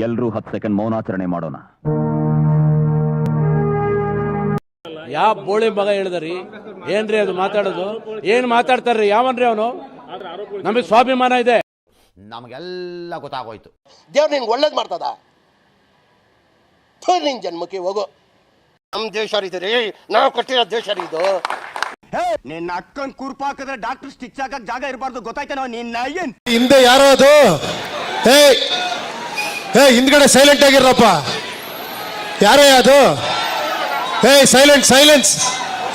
ಎಲ್ರೂ 10 ಸೆಕೆಂಡ್ ಮೌನಾಚರಣೆ ಮಾಡೋಣ. ಯಾವ ಬೋಳಿ ಮಗ ಹೇಳಿದ್ರಿ? ಏನ್ರಿ ಅದು ಮಾತಾಡೋದು? ಏನ್ ಮಾತಾಡ್ತಾರ್ರಿ? ಯಾವನ್ರಿ ಅವನು? ನಮಗೆ ಸ್ವಾಭಿಮಾನ ಇದೆ. ನಮಗೆಲ್ಲ ಗೊತ್ತಾಗೋಯ್ತು. ದೇವ್ರು ನಿನ್ಗೆ ಒಳ್ಳೇದು ಮಾಡ್ತದ. ನಿನ್ ಜನ್ಮಕ್ಕೆ ಹೋಗು. ನಮ್ ದೇಶ ರೀ, ನಾವು ಕಟ್ಟಿರೋ ದೇಶ ಇದು. ನಿನ್ನ ಅಕ್ಕನ್ ಕುರ್ಪಾಕಿದ್ರೆ ಡಾಕ್ಟರ್ ಸ್ಟಿಚ್ ಹಾಕಕ್ ಜಾಗ ಇರಬಾರ್ದು, ಗೊತ್ತಾಯ್ತೇನೋ? ನಿನ್ನ ಏನ್ ಹಿಂದೆ ಯಾರೋ ಅದು ಹಿಂದ್ಗಡೆ ಸೈಲೆಂಟ್ ಆಗಿರಪ್ಪ. ಯಾರೇ ಅದು? ಸೈಲೆನ್ಸ್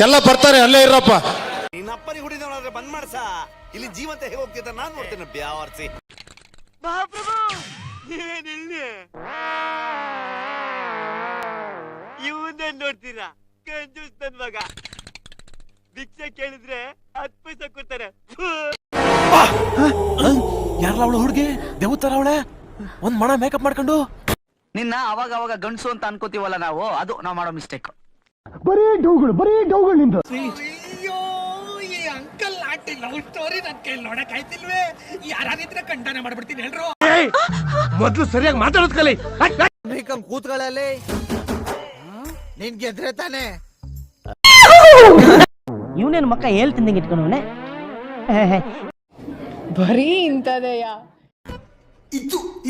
ಎಲ್ಲ ಬರ್ತಾರೆ, ಅಲ್ಲೇ ಇರಪ್ಪ. ನಿನ್ನ ಅಪ್ಪನಿಗೆ ಹುಡಿದವನಾದ್ರೆ ಬಂದ್ ಮಾಡ್ಸ. ಇಲ್ಲಿ ಜೀವಂತ ಹೇಗೆ ಹೋಗ್ತಿದ್ದ ನಾನು ನೋಡ್ತೇನೆ. ಬ್ಯಾವರ್ಸಿ ಇವನ್ನೇ ನೋಡ್ತೀರಾ? ಕಂಜೂಸ್ ನನ್ ಮಗ. ಭಿಕ್ಷೆ ಕೇಳಿದ್ರೆ 10 ಪೈಸೆ ಕೊಡ್ತಾರೆ. ಯಾರಲ್ಲ ಅವಳು ಹುಡುಗಿ? ದೇವತರ ಅವಳೆ, ಒಂದ್ ಮಣ ಮೇಕಪ್ ಮಾಡ್ಕೊಂಡು. ನಿನ್ನ ಅವಾಗ ಗಂಡಸು ಅಂತ ಅನ್ಕೋತೀವಲ್ಲ ನಾವು, ಅದು ನಾವು ಮಾಡೋ ಮಿಸ್ಟೇಕ್. ಬರೀ ಡೌಗಳು ನಿಂದು. ಅಯ್ಯೋ, ಈ ಅಂಕಲ್ ಆಂಟಿ ಲವ್ ಸ್ಟೋರಿ ನನ್ ಕೈ ನೋಡಕ್ ಆಯ್ತಿಲ್ವೇ? ಯಾರಾದಿದ್ರೆ ಖಂಡನೆ ಮಾಡ್ಬಿಡ್ತೀನಿ ಎಲ್ರು. ಮೊದ್ಲು ಸರಿಯಾಗಿ ಮಾತಾಡೋದ್ ಕಲಿ. ಕೂತ್ಗಳಲ್ಲಿ ನಿನ್ ಗೆದ್ರೆ ತಾನೆ. ಇವನೇನು ಮಕ್ಕ ಹೇಳ್ತಿಂದಂಗೆ ಇಟ್ಕೊಂಡವನೆ. ಬರೀ ಇಂಥದೆಯ.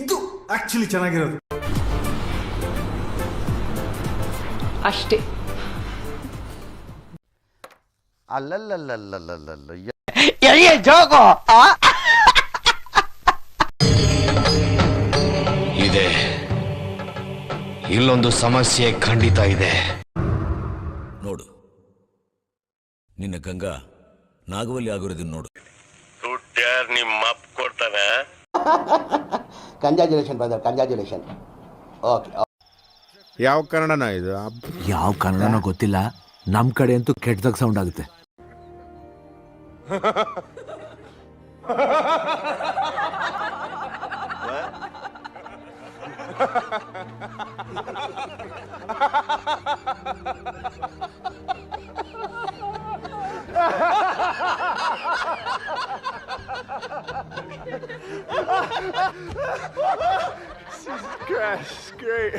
ಇದು ಆಕ್ಚುಲಿ ಚೆನ್ನಾಗಿರೋದು ಅಷ್ಟೇ. ಅಲ್ಲಲ್ಲಲ್ಲಲ್ಲಲ್ಲಲ್ಲ ಇದೆ. ಇಲ್ಲೊಂದು ಸಮಸ್ಯೆ ಖಂಡಿತ ಇದೆ. ನೋಡು, ನಿನ್ನ ಗಂಗಾ ನಾಗವಲ್ಲಿ ಆಗಿರೋದನ್ನ ನೋಡು. ದುಡ್ಡ್ಯಾರು ನಿಮ್ಮ ಅಪ್ಪ ಕೊಡ್ತಾನೆ. Congratulation brother, congratulation. ಓಕೆ. ಯಾವ ಕನ್ನಡನ ಇದು? ಯಾವ ಕನ್ನಡನೋ ಗೊತ್ತಿಲ್ಲ, ನಮ್ ಕಡೆ ಅಂತೂ ಕೆಟ್ಟದಾಗ ಸೌಂಡ್ ಆಗುತ್ತೆ. Great.